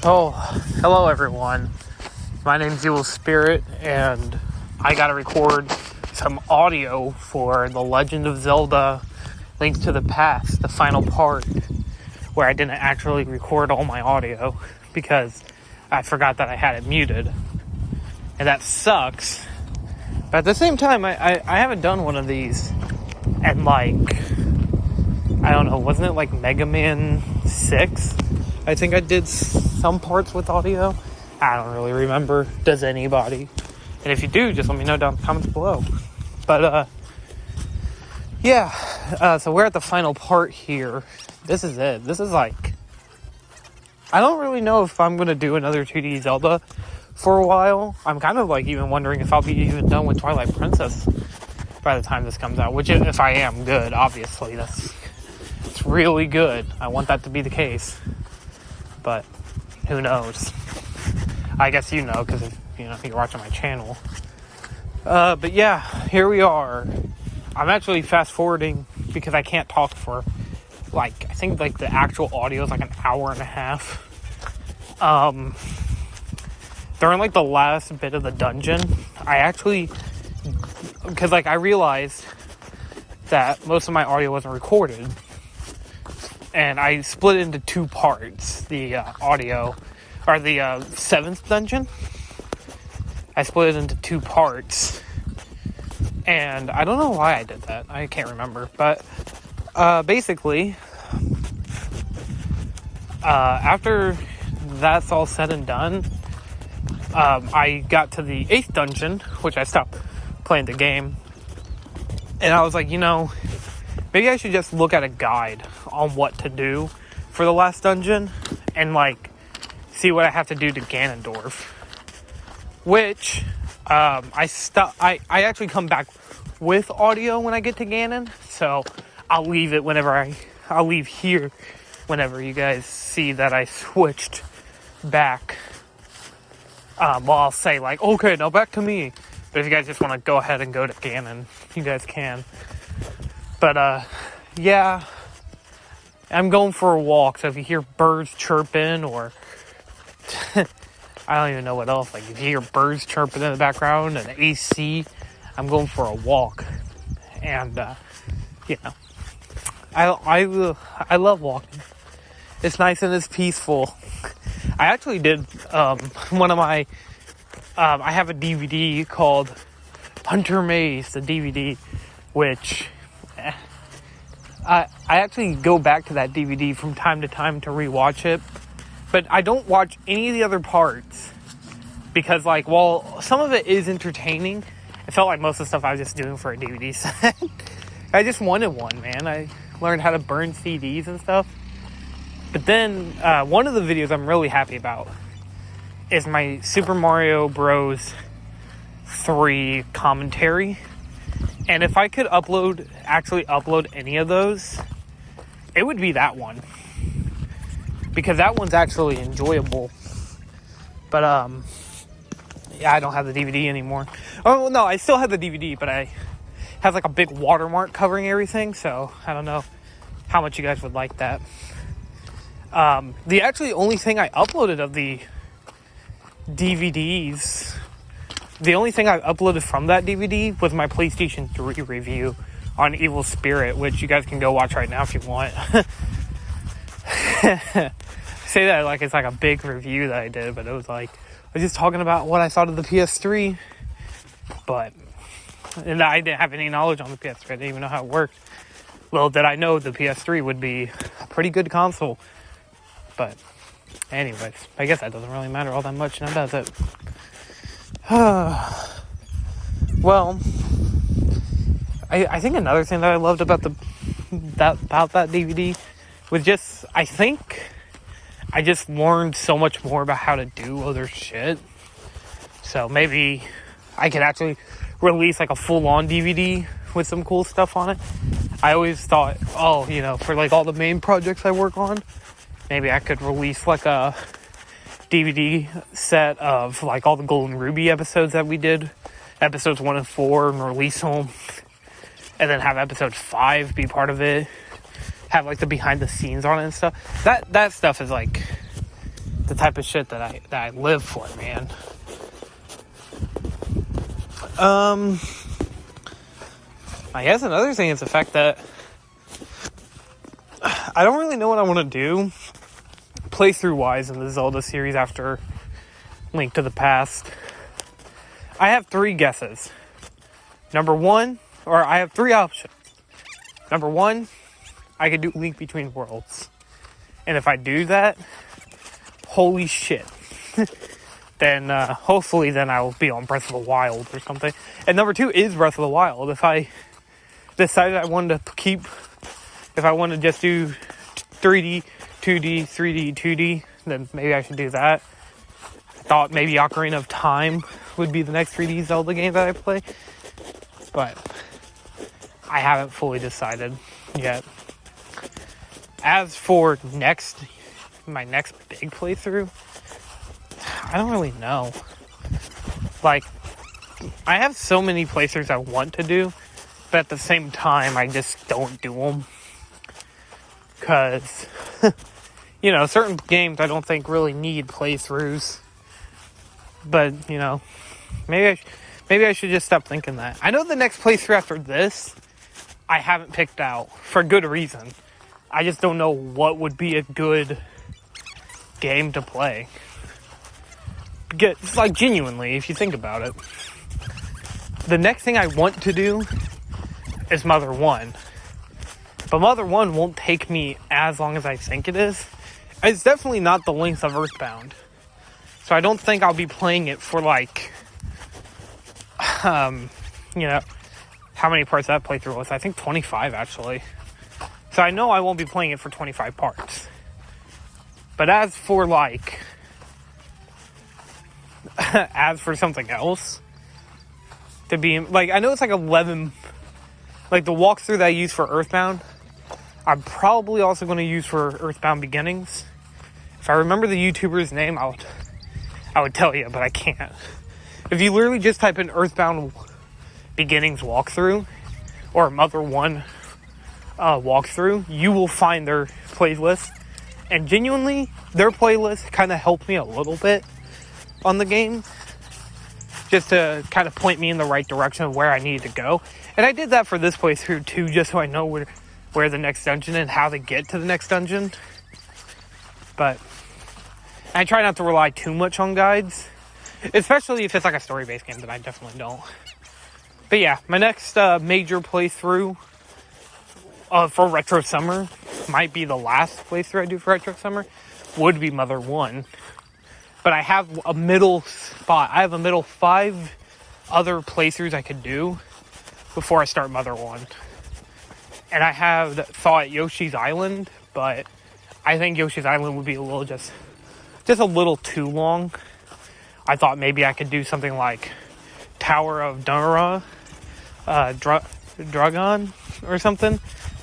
Oh, hello everyone. My name's Evil Spirit, and I gotta record some audio for the Legend of Zelda Link to the Past, the final part, where I didn't actually record all my audio because I forgot that I had it muted. And that sucks. But at the same time, I haven't done one of these and I don't know, wasn't it like Mega Man 6? I think I did some parts with audio. I don't really remember. Does anybody? And if you do, just let me know down in the comments below. But, so we're at the final part here. This is it. This is like... I don't really know if I'm going to do another 2D Zelda for a while. I'm kind of like even wondering if I'll be even done with Twilight Princess by the time this comes out. Which, if I am good, obviously, it's really good. I want that to be the case. But who knows? I guess you know, because you're watching my channel. But yeah, here we are. I'm actually fast forwarding because I can't talk for I think the actual audio is like an hour and a half. During the last bit of the dungeon, I actually, because I realized that most of my audio wasn't recorded. And I split it into two parts. The audio, or the 7th dungeon. I split it into two parts. And I don't know why I did that. I can't remember. But basically, after that's all said and done, I got to the 8th dungeon, which I stopped playing the game. And I was like, maybe I should just look at a guide on what to do for the last dungeon and see what I have to do to Ganondorf. Which I actually come back with audio when I get to Ganon, so I'll leave it I'll leave here whenever you guys see that I switched back. I'll say okay, now back to me. But if you guys just want to go ahead and go to Ganon, you guys can. But, yeah, I'm going for a walk, so if you hear birds chirping, or, I don't even know what else, if you hear birds chirping in the background, and AC, I'm going for a walk, and, I love walking. It's nice and it's peaceful. I actually did, one of my, I have a DVD called Hunter Maze, the DVD, which... I actually go back to that DVD from time to time to rewatch it, but I don't watch any of the other parts because, while some of it is entertaining, it felt like most of the stuff I was just doing for a DVD set. I just wanted one, man. I learned how to burn CDs and stuff. But then, one of the videos I'm really happy about is my Super Mario Bros. 3 commentary. And if I could actually upload any of those, it would be that one. Because that one's actually enjoyable. But, yeah, I don't have the DVD anymore. Oh, no, I still have the DVD, but I have, a big watermark covering everything. So, I don't know how much you guys would like that. The actually only thing I uploaded of the DVDs... The only thing I uploaded from that DVD was my PlayStation 3 review on Evil Spirit, which you guys can go watch right now if you want. Say that it's a big review that I did, but it was I was just talking about what I thought of the PS3. And I didn't have any knowledge on the PS3. I didn't even know how it worked. Little did I know the PS3 would be a pretty good console. But anyways, I guess that doesn't really matter all that much, now does it? Well, I think another thing that I loved about that DVD was just, I think I just learned so much more about how to do other shit. So maybe I could actually release a full-on DVD with some cool stuff on it. I always thought, for all the main projects I work on, maybe I could release a DVD set of all the Golden Ruby episodes that we did, episodes 1 and 4, and release them, and then have episode 5 be part of it, have the behind the scenes on it and stuff. That stuff is the type of shit that I live for, man. I guess another thing is the fact that I don't really know what I want to do playthrough-wise in the Zelda series after Link to the Past. I have 3 guesses. Number 1, or I have 3 options. Number 1, I could do Link Between Worlds. And if I do that, holy shit. Then, hopefully then I will be on Breath of the Wild or something. And number 2 is Breath of the Wild. If I decided I wanted to if I want to just do 3D, 2D, 3D, 2D, then maybe I should do that. I thought maybe Ocarina of Time would be the next 3D Zelda game that I play. But I haven't fully decided yet. As for my next big playthrough, I don't really know. Like, I have so many playthroughs I want to do, but at the same time, I just don't do them. Because, certain games I don't think really need playthroughs. But, maybe I should just stop thinking that. I know the next playthrough after this, I haven't picked out, for good reason. I just don't know what would be a good game to play. It's like, genuinely, if you think about it. The next thing I want to do is Mother 1. But Mother 1 won't take me as long as I think it is. It's definitely not the length of Earthbound. So I don't think I'll be playing it for how many parts that playthrough was. I think 25 actually. So I know I won't be playing it for 25 parts. But as for something else, to be, I know it's 11, the walkthrough that I use for Earthbound, I'm probably also going to use for Earthbound Beginnings. If I remember the YouTuber's name, I would tell you, but I can't. If you literally just type in Earthbound Beginnings walkthrough, or Mother 1 walkthrough, you will find their playlist. And genuinely, their playlist kind of helped me a little bit on the game, just to kind of point me in the right direction of where I needed to go. And I did that for this playthrough too, just so I know where the next dungeon and how to get to the next dungeon. But I try not to rely too much on guides, especially if it's a story-based game, then I definitely don't. But yeah, my next major playthrough for Retro Summer might be the last playthrough I do for Retro Summer, would be Mother 1. But I have a middle spot. I have a middle 5 other playthroughs I could do before I start Mother 1. And I have thought Yoshi's Island, but I think Yoshi's Island would be a little just a little too long. I thought maybe I could do something like Tower of Dunra, Dragon, or something.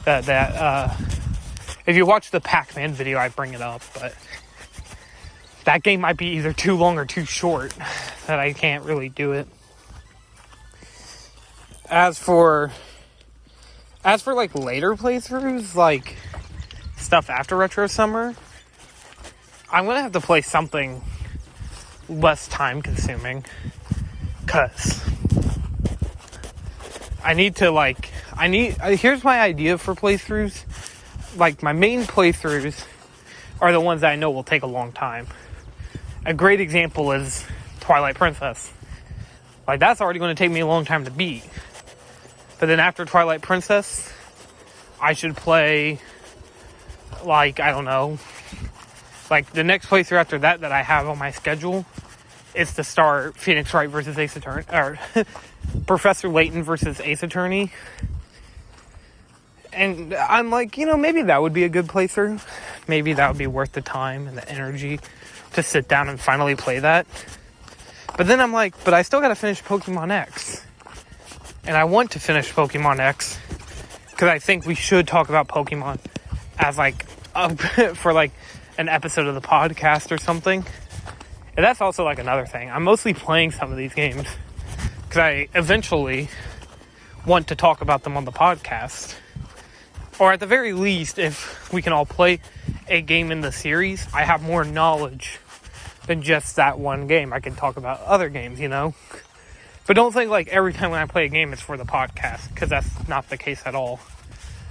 If you watch the Pac-Man video, I bring it up, but that game might be either too long or too short that I can't really do it. As for later playthroughs, stuff after Retro Summer, I'm gonna have to play something less time consuming, cause I need to here's my idea for playthroughs. My main playthroughs are the ones that I know will take a long time. A great example is Twilight Princess. That's already going to take me a long time to beat. But then after Twilight Princess, I should play, I don't know, the next playthrough after that I have on my schedule is to start Phoenix Wright versus Ace Attorney, or Professor Layton versus Ace Attorney. And I'm maybe that would be a good playthrough. Maybe that would be worth the time and the energy to sit down and finally play that. But then I'm but I still gotta finish Pokemon X. And I want to finish Pokemon X, because I think we should talk about Pokemon as for an episode of the podcast or something. And that's also another thing. I'm mostly playing some of these games because I eventually want to talk about them on the podcast. Or at the very least, if we can all play a game in the series, I have more knowledge than just that one game. I can talk about other games, you know? But don't think like every time when I play a game it's for the podcast, because that's not the case at all.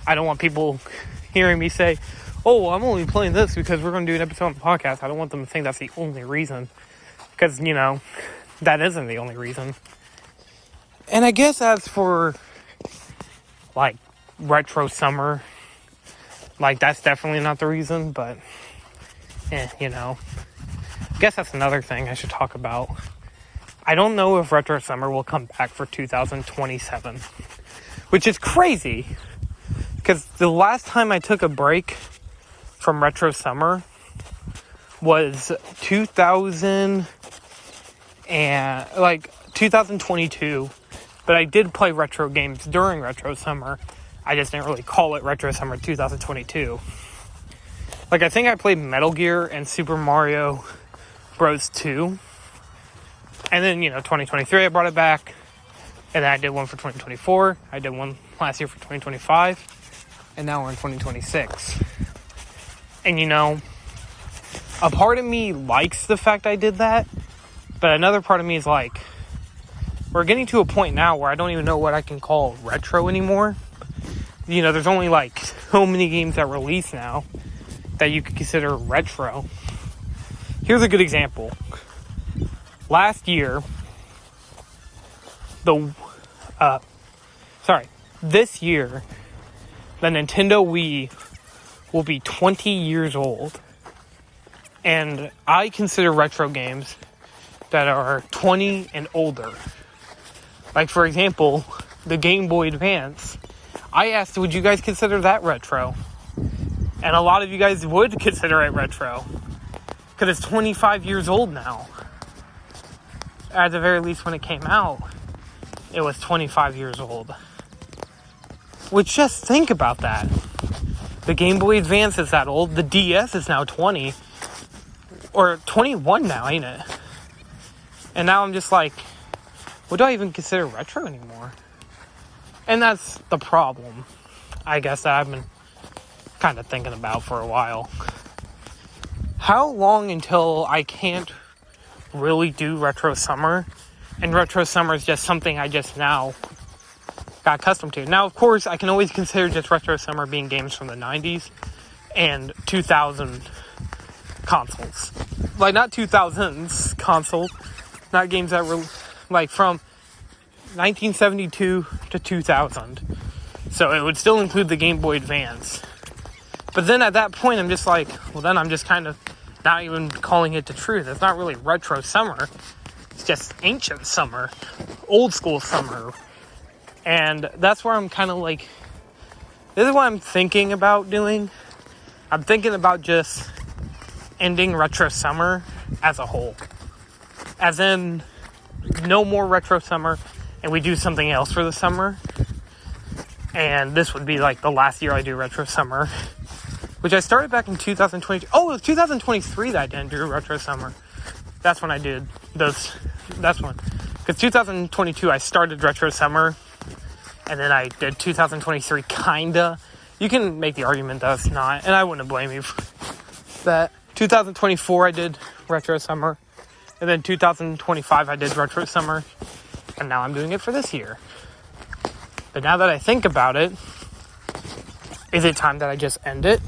I don't want people hearing me say, oh, I'm only playing this because we're going to do an episode on the podcast. I don't want them to think that's the only reason. Because, you know, that isn't the only reason. And I guess as for, like, retro summer, like, that's definitely not the reason. But, you know, I guess that's another thing I should talk about. I don't know if retro summer will come back for 2027. Which is crazy. Because the last time I took a break from retro summer was 2022, but I did play retro games during retro summer. I just didn't really call it retro summer 2022. Like, I think I played Metal Gear and Super Mario Bros. 2. And then, you know, 2023 I brought it back. And then I did one for 2024. I did one last year for 2025. And now we're in 2026. And, you know, a part of me likes the fact I did that. But another part of me is like, we're getting to a point now where I don't even know what I can call retro anymore. You know, there's only like so many games that release now that you could consider retro. Here's a good example. Last year, this year, the Nintendo Wii will be 20 years old. And I consider retro games that are 20 and older. Like, for example, the Game Boy Advance. I asked, would you guys consider that retro? And a lot of you guys would consider it retro. Because it's 25 years old now. At the very least, when it came out, it was 25 years old. Which, just think about that. The Game Boy Advance is that old. The DS is now 20. Or 21 now, ain't it? And now I'm just like, what do I even consider retro anymore? And that's the problem, I guess, that I've been kind of thinking about for a while. How long until I can't really do retro summer? And retro summer is just something I just now got accustomed to. Now, of course, I can always consider just retro summer being games from the 90s and 2000 consoles. Like, not 2000s console, not games that were, like, from 1972 to 2000. So it would still include the Game Boy Advance. But then at that point, I'm just like, well, then I'm just kind of not even calling it the truth. It's not really retro summer. It's just ancient summer, old school summer. And that's where I'm kind of like, this is what I'm thinking about doing. I'm thinking about just ending retro summer as a whole. As in, no more retro summer, and we do something else for the summer. And this would be like the last year I do retro summer, which I started back in 2022. Oh, it was 2023 that I didn't do retro summer. That's when I did those. That's when. Because 2022 I started retro summer, and then I did 2023 kinda. You can make the argument that it's not, and I wouldn't blame you for that. 2024 I did retro summer, and then 2025 I did retro summer, and now I'm doing it for this year. But now that I think about it, is it time that I just end it?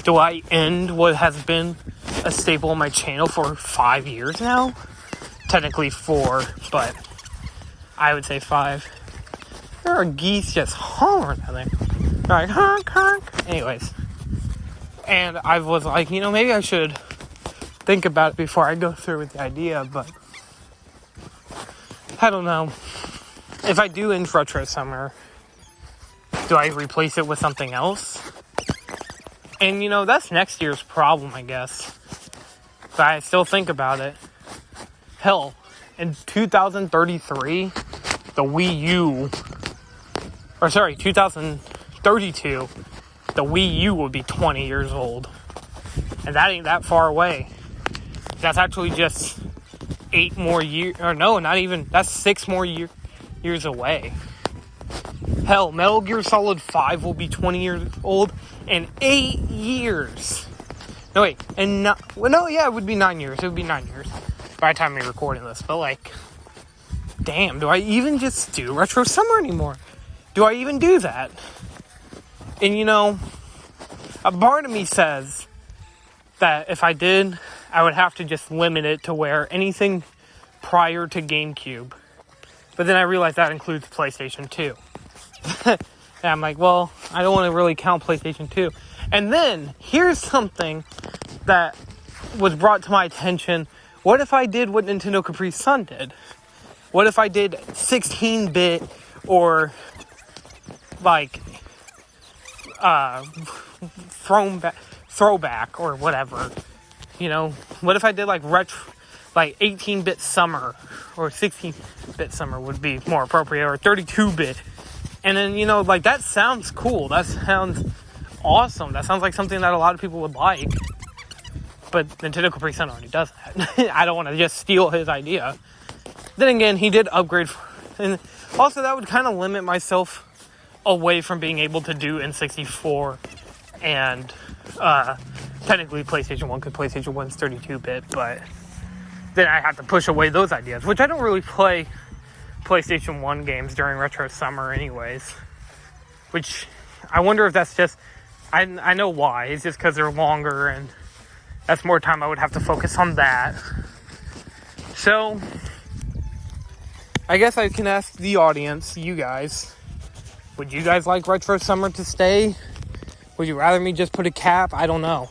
Do I end what has been a staple on my channel for 5 years now? Technically 4, but I would say 5. There are geese just hollering at me. They're like, honk, honk. Anyways. And I was like, you know, maybe I should think about it before I go through with the idea, but I don't know. If I do end retro summer, do I replace it with something else? And, you know, that's next year's problem, I guess. But I still think about it. Hell, in 2033, the Wii U, 2032, the Wii U will be 20 years old. And that ain't that far away. That's actually just 8 more years, or no, not even, that's 6 more years away. Hell, Metal Gear Solid 5 will be 20 years old in 8 years. No, wait. And no, yeah, it would be 9 years. It would be 9 years by the time we're recording this. But, like, damn, do I even just do Retro Summer anymore? Do I even do that? And, you know, a part of me says that if I did, I would have to just limit it to where anything prior to GameCube. But then I realized that includes PlayStation 2. And I'm like, well, I don't want to really count PlayStation 2. And then, here's something that was brought to my attention. What if I did what Nintendo Capri Sun did? What if I did 16-bit or, like, throwback or whatever? You know, what if I did, like, 18-bit summer, or 16-bit summer would be more appropriate, or 32-bit. And then, you know, like, that sounds cool. That sounds awesome. That sounds like something that a lot of people would like. But Nintendo Capri Sun already does that. I don't want to just steal his idea. Then again, he did upgrade. And also, that would kind of limit myself away from being able to do N64 and technically PlayStation 1, because PlayStation 1's 32-bit, but then I have to push away those ideas, which I don't really play PlayStation 1 games during Retro Summer anyways. Which, I wonder if that's just... I know why. It's just because they're longer, and that's more time I would have to focus on that. So, I guess I can ask the audience, you guys, would you guys like Retro Summer to stay? Would you rather me just put a cap? I don't know.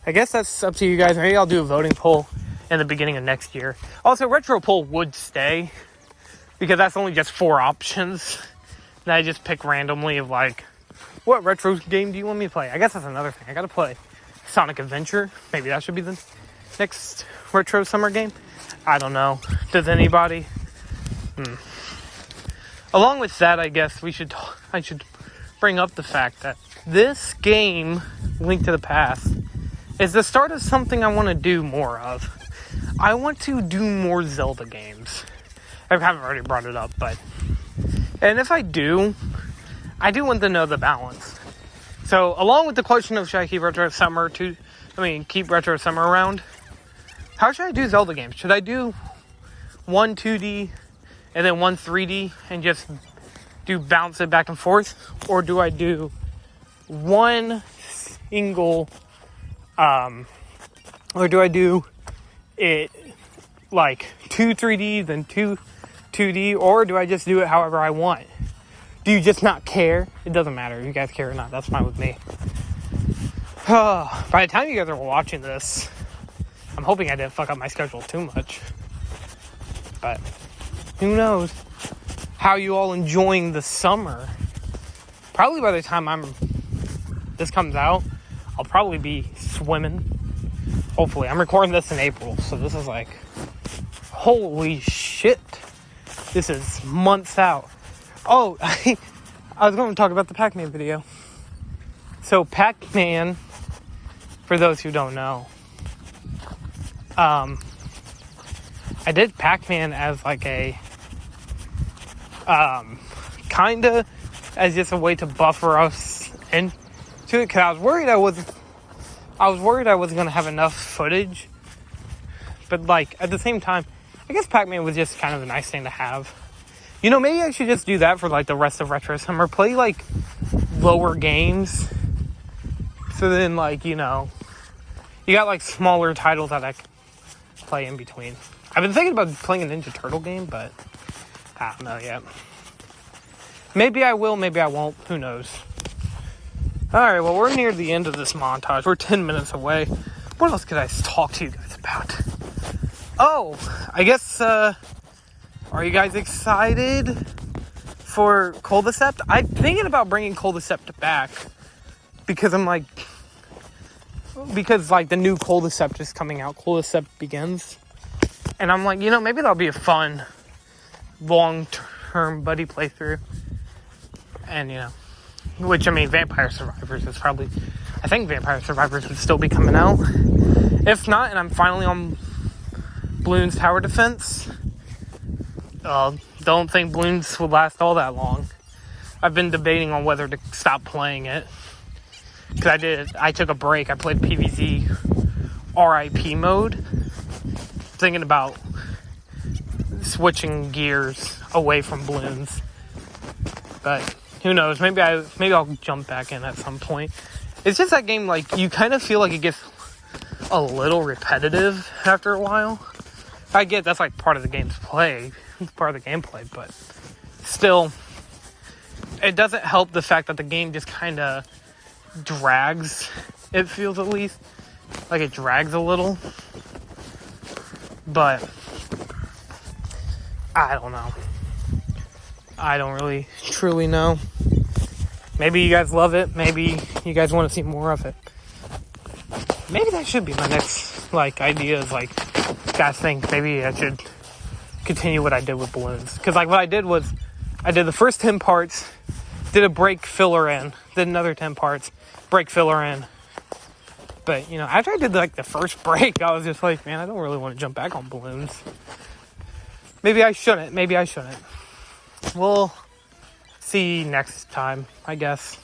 I guess that's up to you guys. Maybe I'll do a voting poll in the beginning of next year. Also, Retro Poll would stay, because that's only just 4 options that I just pick randomly of, like, what retro game do you want me to play? I guess that's another thing. I gotta play Sonic Adventure. Maybe that should be the next Retro Summer game. I don't know. Does anybody? Along with that, I guess I should bring up the fact that this game, Link to the Past, is the start of something I want to do more of. I want to do more Zelda games. I haven't already brought it up, but... And if I do want to know the balance. So, along with the question of should I keep Retro Summer keep Retro Summer around, how should I do Zelda games? Should I do one 2D and then one 3D and just bounce it back and forth? Or do I do one single, or do I do it like 2 3D, then 2 2D, or do I just do it however I want? Do you just not care? It doesn't matter if you guys care or not. That's fine with me. By the time you guys are watching this, I'm hoping I didn't fuck up my schedule too much. But who knows how you all enjoying the summer. Probably by the time this comes out, I'll probably be swimming. Hopefully. I'm recording this in April, so this is like, holy shit. This is months out. Oh, I was going to talk about the Pac-Man video. So, Pac-Man, for those who don't know, I did Pac-Man as like a, kinda as just a way to buffer us into it, because I was worried I wasn't going to have enough footage, but like, at the same time, I guess Pac-Man was just kind of a nice thing to have. You know, maybe I should just do that for, like, the rest of Retro Summer. Play, like, lower games. So then, like, you know, you got, like, smaller titles that I can play in between. I've been thinking about playing a Ninja Turtle game, but I don't know yet. Maybe I will, maybe I won't. Who knows? Alright, well, we're near the end of this montage. We're 10 minutes away. What else could I talk to you guys about? Oh, I guess, are you guys excited for Cul-de-Cept? I'm thinking about bringing Cul-de-Cept back because the new Cul-de-Cept is coming out. Cul-de-Cept Begins. And I'm like, you know, maybe that'll be a fun, long-term buddy playthrough. And, you know, which, I mean, Vampire Survivors is probably... I think Vampire Survivors would still be coming out. If not, and I'm finally on Bloons Tower Defense... don't think Bloons will last all that long. I've been debating on whether to stop playing it. because I took a break. I played PvZ RIP mode, thinking about switching gears away from balloons. But who knows? Maybe I'll jump back in at some point. It's just that game, like, you kind of feel like it gets a little repetitive after a while. I get that's like part of the game's play, part of the gameplay, but still, it doesn't help the fact that the game just kind of drags. It feels, at least like it drags a little, but I don't know. I don't really truly know. Maybe you guys love it. Maybe you guys want to see more of it. Maybe that should be my next, like, idea is, like, guys think maybe I should continue what I did with balloons. Because, like, what I did was, I did the first 10 parts, did a break filler in, did another 10 parts, break filler in. But, you know, after I did, like, the first break, I was just like, man, I don't really want to jump back on balloons. Maybe I shouldn't. We'll see next time, I guess.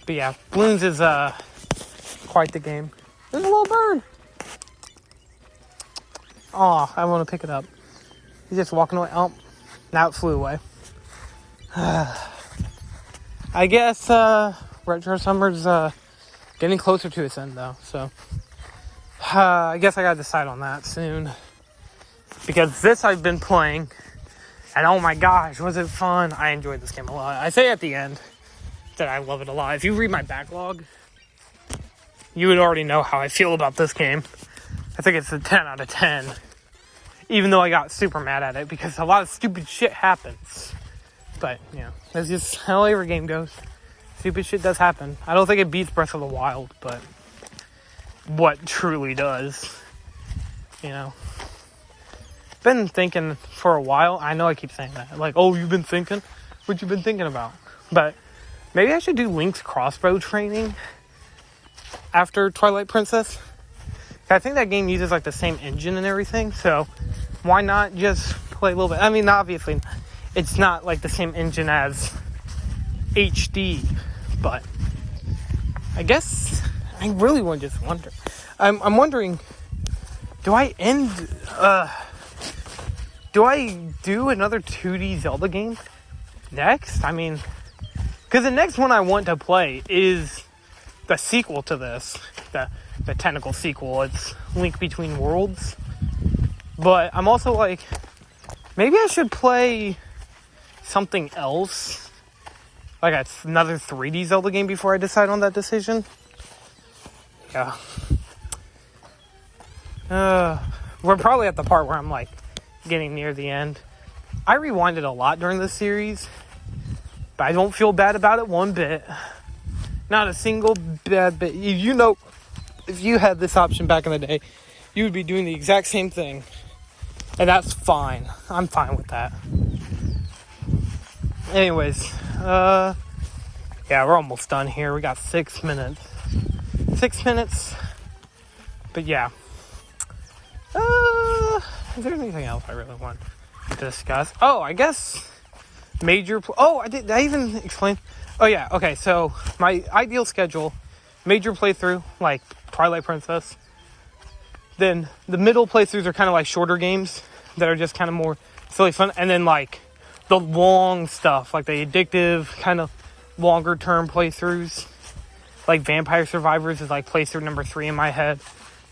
But yeah, balloons is, quite the game. There's a little bird. Oh, I want to pick it up. He's just walking away. Oh, now it flew away. I guess Retro Summer's getting closer to its end, though. So I guess I gotta decide on that soon. Because this I've been playing, and oh my gosh, was it fun. I enjoyed this game a lot. I say at the end that I love it a lot. If you read my backlog, you would already know how I feel about this game. I think it's a 10 out of 10. Even though I got super mad at it because a lot of stupid shit happens. But, you know, that's just how every game goes. Stupid shit does happen. I don't think it beats Breath of the Wild, but what truly does, you know. Been thinking for a while. I know I keep saying that. Like, oh, you've been thinking? What you been thinking about? But maybe I should do Link's crossbow training after Twilight Princess. I think that game uses like the same engine and everything, so why not just play a little bit? I mean, obviously, it's not like the same engine as HD, but I guess I really want to just wonder. I'm wondering, do I do another 2D Zelda game next? I mean, because the next one I want to play is the sequel to this, the technical sequel. It's Link Between Worlds. But I'm also like, maybe I should play something else, like another 3D Zelda game before I decide on that decision. Yeah. We're probably at the part where I'm like getting near the end. I rewinded a lot during this series, but I don't feel bad about it one bit. Not a single bad bit. You know, if you had this option back in the day, you would be doing the exact same thing. And that's fine. I'm fine with that. Anyways, yeah, we're almost done here. We got 6 minutes. 6 minutes. But yeah. Is there anything else I really want to discuss? Oh, I guess major... did I even explain? Oh, yeah. Okay, so my ideal schedule, major playthrough, like Twilight Princess. Then the middle playthroughs are kind of like shorter games that are just kind of more silly fun. And then like the long stuff, like the addictive kind of longer term playthroughs. Like Vampire Survivors is like playthrough number 3 in my head.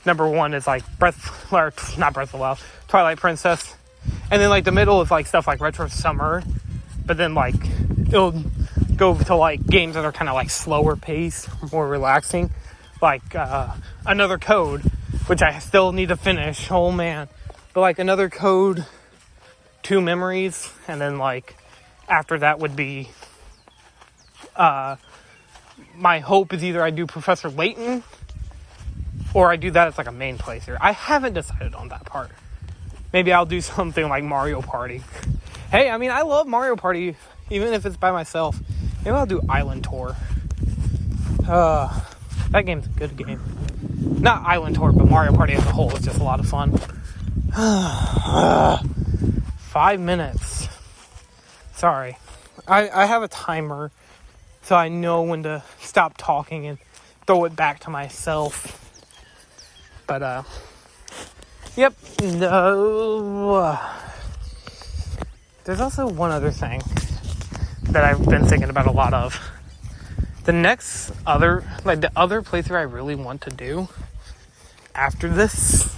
Number 1 is like not Breath of the Wild, Twilight Princess. And then like the middle is like stuff like Retro Summer. But then like it'll go to like games that are kind of like slower pace, more relaxing. Like Another Code, which I still need to finish. Oh man. But like Another Code, 2 Memories, and then like after that would be my hope is either I do Professor Layton or I do that as like a main playthrough. I haven't decided on that part. Maybe I'll do something like Mario Party. Hey, I mean, I love Mario Party, even if it's by myself. Maybe I'll do Island Tour. That game's a good game. Not Island Tour, but Mario Party as a whole is just a lot of fun. 5 minutes. Sorry. I have a timer so I know when to stop talking and throw it back to myself. But, yep, no. There's also one other thing that I've been thinking about a lot of. The other playthrough I really want to do after this,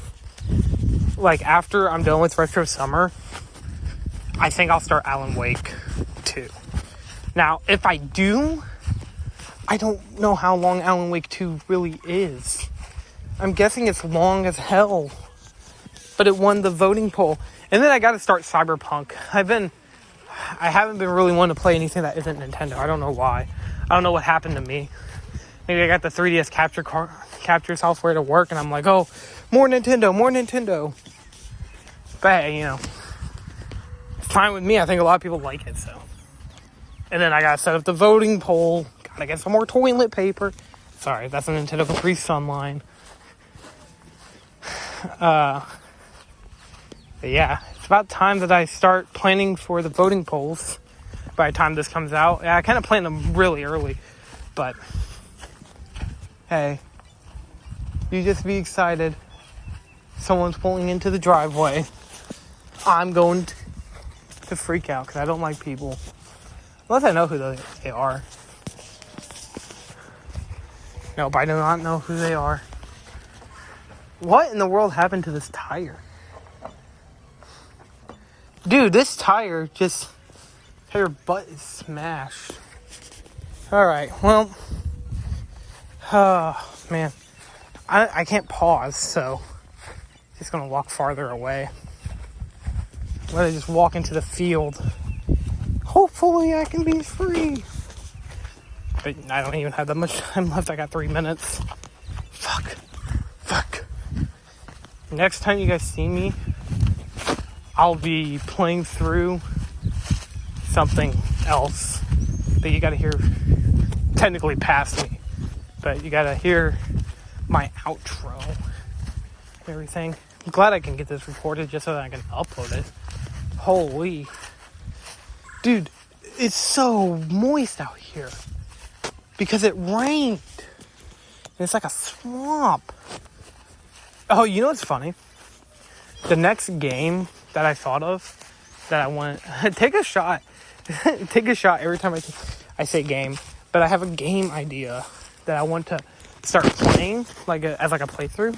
like after I'm done with Retro Summer, I think I'll start Alan Wake 2. Now, if I do, I don't know how long Alan Wake 2 really is. I'm guessing it's long as hell. But it won the voting poll. And then I gotta start Cyberpunk. I haven't been really wanting to play anything that isn't Nintendo. I don't know why. I don't know what happened to me. Maybe I got the 3DS capture software to work, and I'm like, oh, more Nintendo. But hey, it's fine with me. I think a lot of people like it, so. And then I gotta set up the voting poll. Gotta get some more toilet paper. Sorry, that's a Nintendo Caprice Sunline. But yeah, it's about time that I start planning for the voting polls by the time this comes out. Yeah, I kind of planned them really early, but hey, you just be excited. Someone's pulling into the driveway. I'm going to freak out because I don't like people. Unless I know who they are. Nope, I do not know who they are. What in the world happened to this tire? Dude, this tire just... Her butt is smashed. Alright, well... Oh, man. I can't pause, so... Just gonna walk farther away. Let me just walk into the field. Hopefully I can be free. But I don't even have that much time left. I got 3 minutes. Fuck. Next time you guys see me, I'll be playing through something else that you gotta hear technically past me. But you gotta hear my outro and everything. I'm glad I can get this recorded just so that I can upload it. Holy. Dude, it's so moist out here. Because it rained. And it's like a swamp. Oh, you know what's funny? The next game that I thought of that I want... Take a shot. Take a shot every time I say game. But I have a game idea that I want to start playing as a playthrough.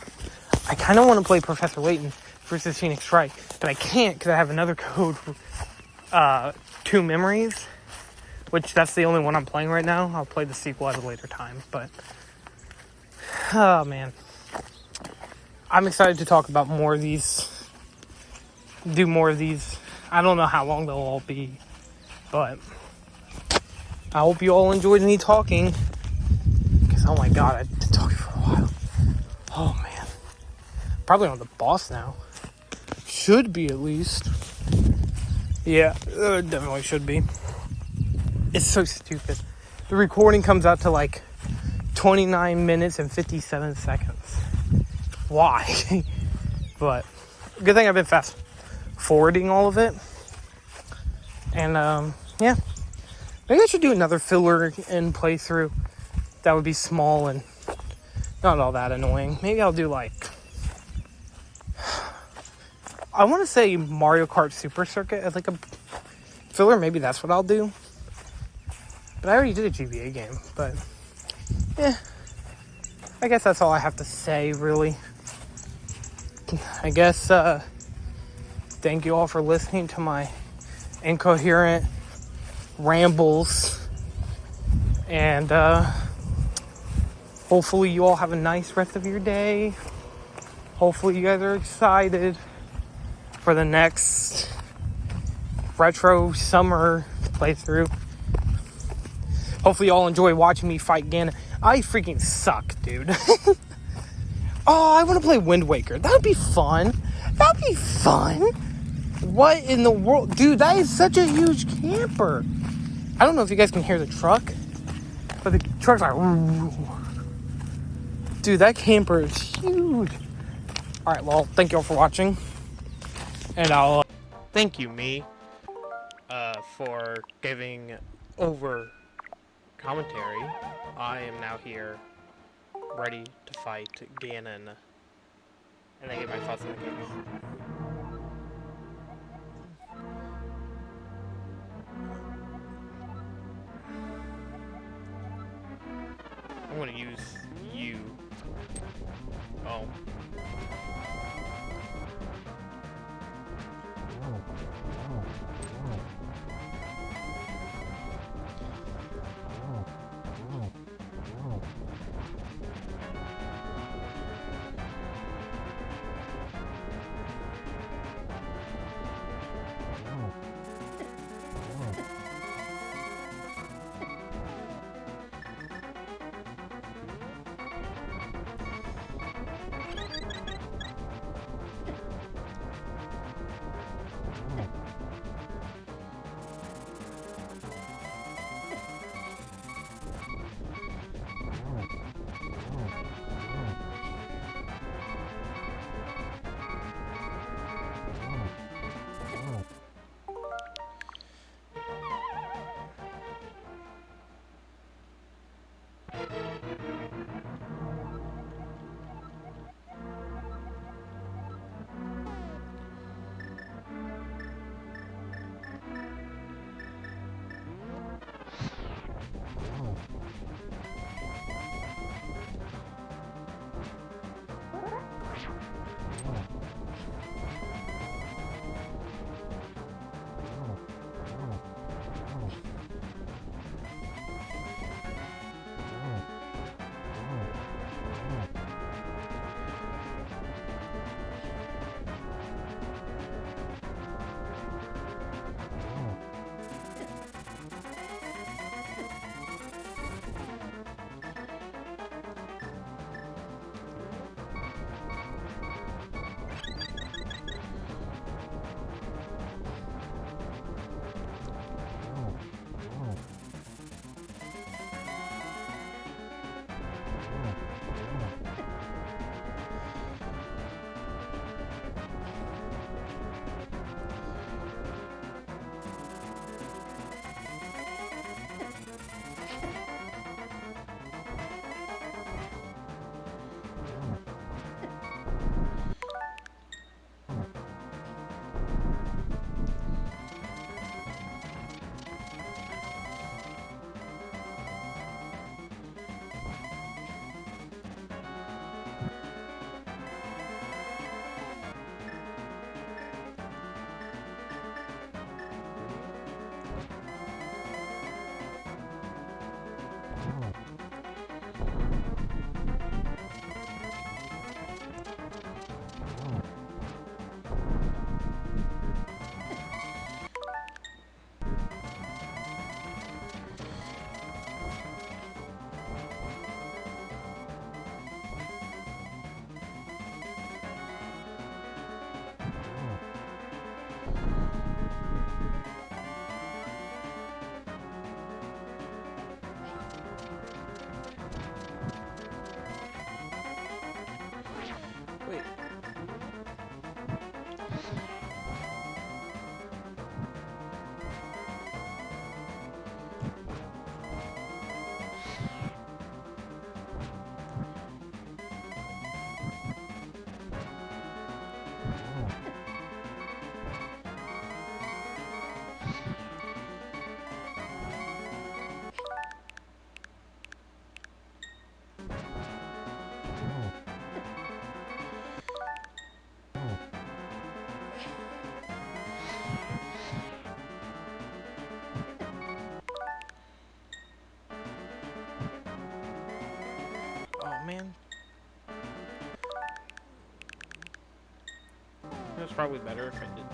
I kind of want to play Professor Layton versus Phoenix Wright. But I can't because I have another code for 2 Memories. Which, that's the only one I'm playing right now. I'll play the sequel at a later time. But, oh man. I'm excited to talk about more of these. Do more of these. I don't know how long they'll all be. But, I hope you all enjoyed me talking. Because, oh my god, I've been talking for a while. Oh man. Probably on the boss now. Should be, at least. Yeah, definitely should be. It's so stupid. The recording comes out to 29 minutes and 57 seconds. Why? But, good thing I've been fast forwarding all of it. And, yeah. Maybe I should do another filler and playthrough. That would be small and not all that annoying. Maybe I'll do I want to say Mario Kart Super Circuit as a filler. Maybe that's what I'll do. But I already did a GBA game, but, yeah. I guess that's all I have to say, really. I guess, thank you all for listening to my incoherent rambles. And, hopefully you all have a nice rest of your day. Hopefully you guys are excited for the next Retro Summer playthrough. Hopefully y'all enjoy watching me fight Ganon. I freaking suck, dude. Oh, I want to play Wind Waker. That would be fun. That'd be fun. What in the world? Dude, that is such a huge camper. I don't know if you guys can hear the truck, but the truck's like... Dude, that camper is huge. Alright, well, thank you all for watching. And I'll... Thank you, me, for giving over... commentary, I am now here, ready to fight Ganon, and I get my thoughts on the game. I'm gonna use you. Oh. Wait. Oh man. It was probably better if I did.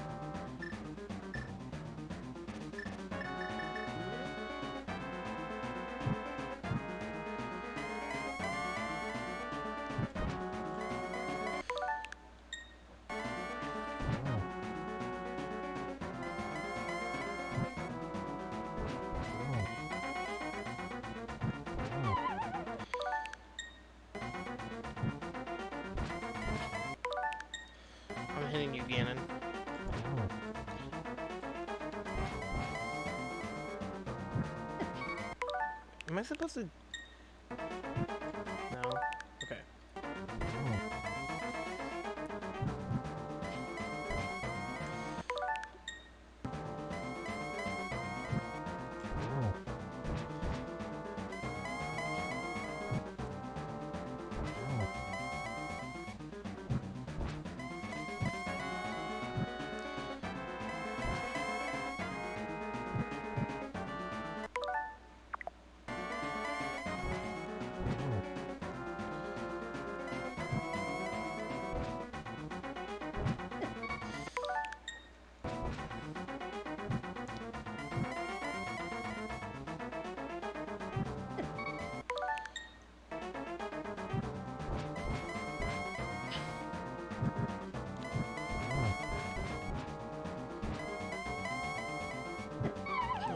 I'm hitting you, Ganon. Am I supposed to... No? Okay.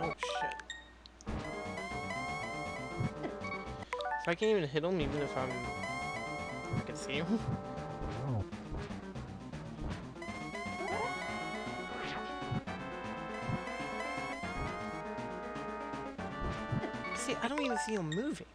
Oh, shit. So I can't even hit him even if I can see him? See, I don't even see him moving.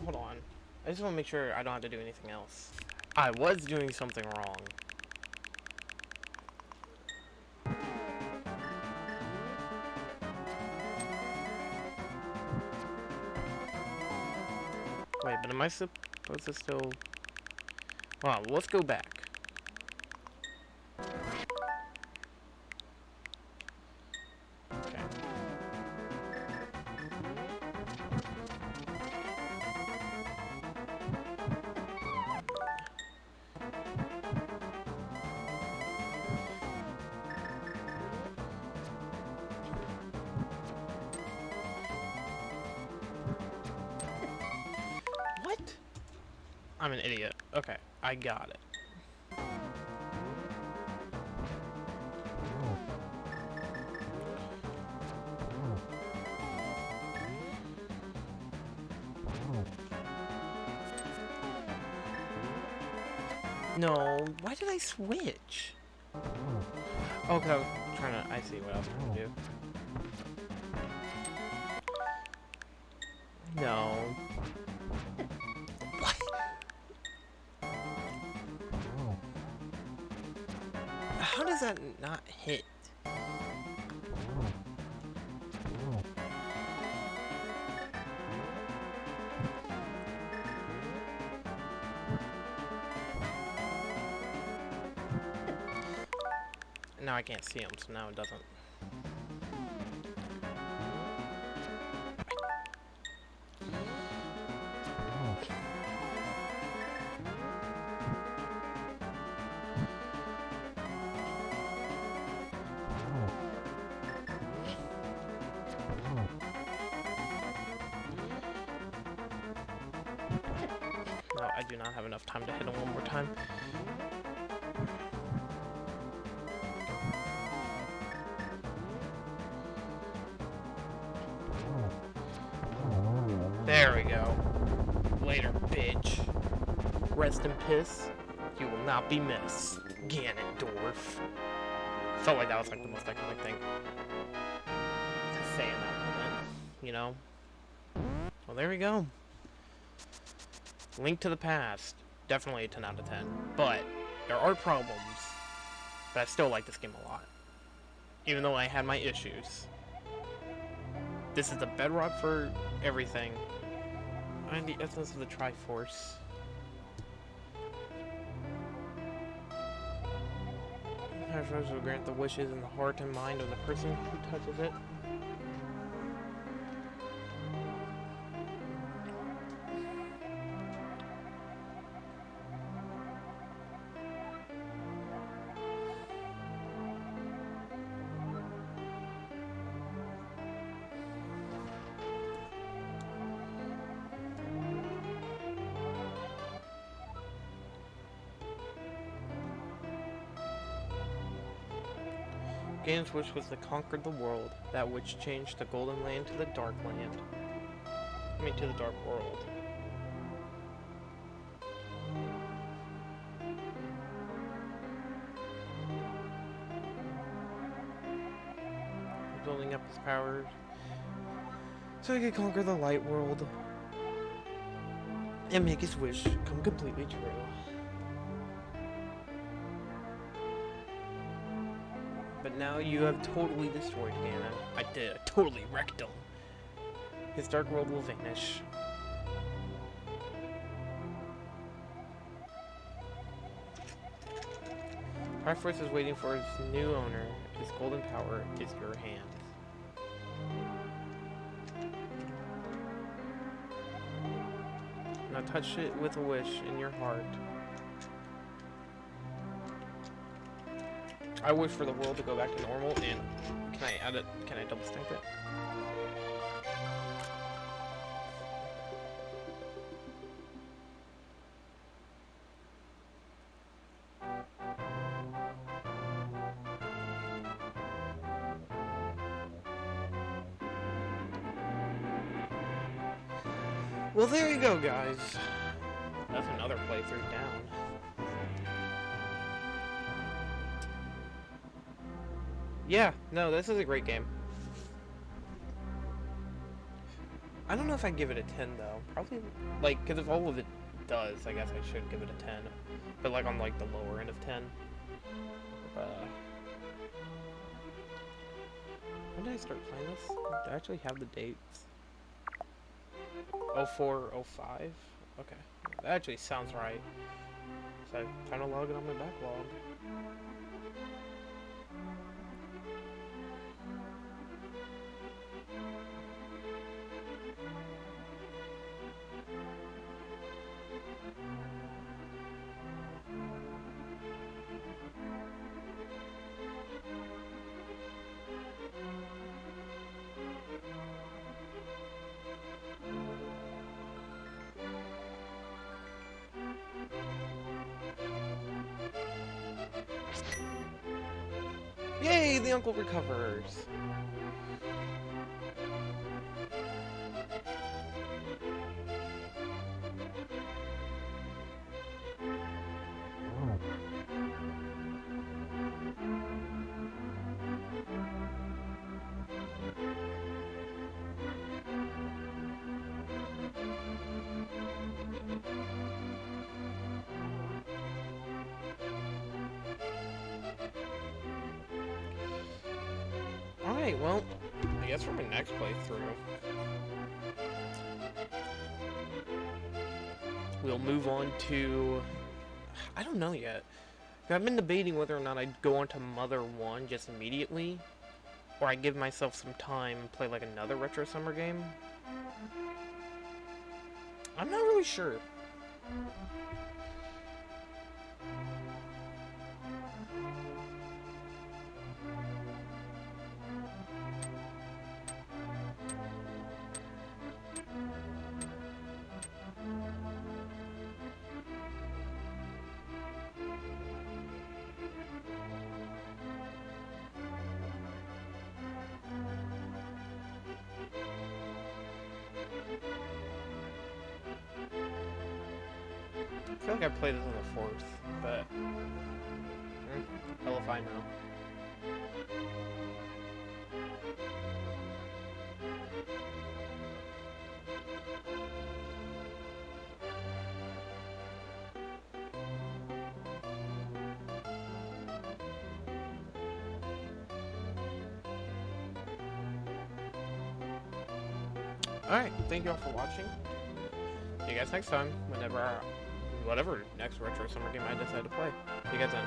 Hold on. I just want to make sure I don't have to do anything else. I was doing something wrong. Wait, but am I supposed to still... Hold on, let's go back. Okay. What? I'm an idiot. Okay, I got it. No, why did I switch? Oh, because I was trying to... I see what I was trying to do. No. What? How does that not hit? Now I can't see him, so now it doesn't. No, I do not have enough time to hit him one more time. There we go. Later, bitch. Rest in piss. You will not be missed. Ganondorf. Felt like that was like the most iconic thing to say in that moment, you know? Well, there we go. Link to the Past. Definitely a 10 out of 10. But there are problems. But I still like this game a lot. Even though I had my issues. This is the bedrock for everything. And the essence of the Triforce. Rose will grant the wishes in the heart and mind of the person who touches it. Ganon's wish was to conquer the world, that which changed the Golden Land to the Dark Land. I mean, to the Dark World. Building up his powers so he could conquer the Light World and make his wish come completely true. But now you have totally destroyed Ganon. I did. I totally wrecked him. His Dark World will vanish. Our force is waiting for its new owner. His golden power is your hands. Now touch it with a wish in your heart. I wish for the world to go back to normal, and can I add it? Can I double stamp it? Well, there you go, guys. That's another playthrough down. Yeah, no, this is a great game. I don't know if I'd give it a 10, though. Probably, like, because if all of it does, I guess I should give it a 10. But, like, on, like, the lower end of 10. When did I start playing this? Do I actually have the dates? 04, 05? Okay. That actually sounds right. So I'm trying to log it on my backlog. Yay, the uncle recovers! Alright, well, I guess for my next playthrough, we'll move on to... I don't know yet. I've been debating whether or not I'd go on to Mother 1 just immediately, or I give myself some time and play like another Retro Summer game. I'm not really sure. I feel like I played this on the 4th, but hell if I know. Alright, thank you all for watching. See you guys next time, whatever next Retro Summer game I decide to play. See you guys then.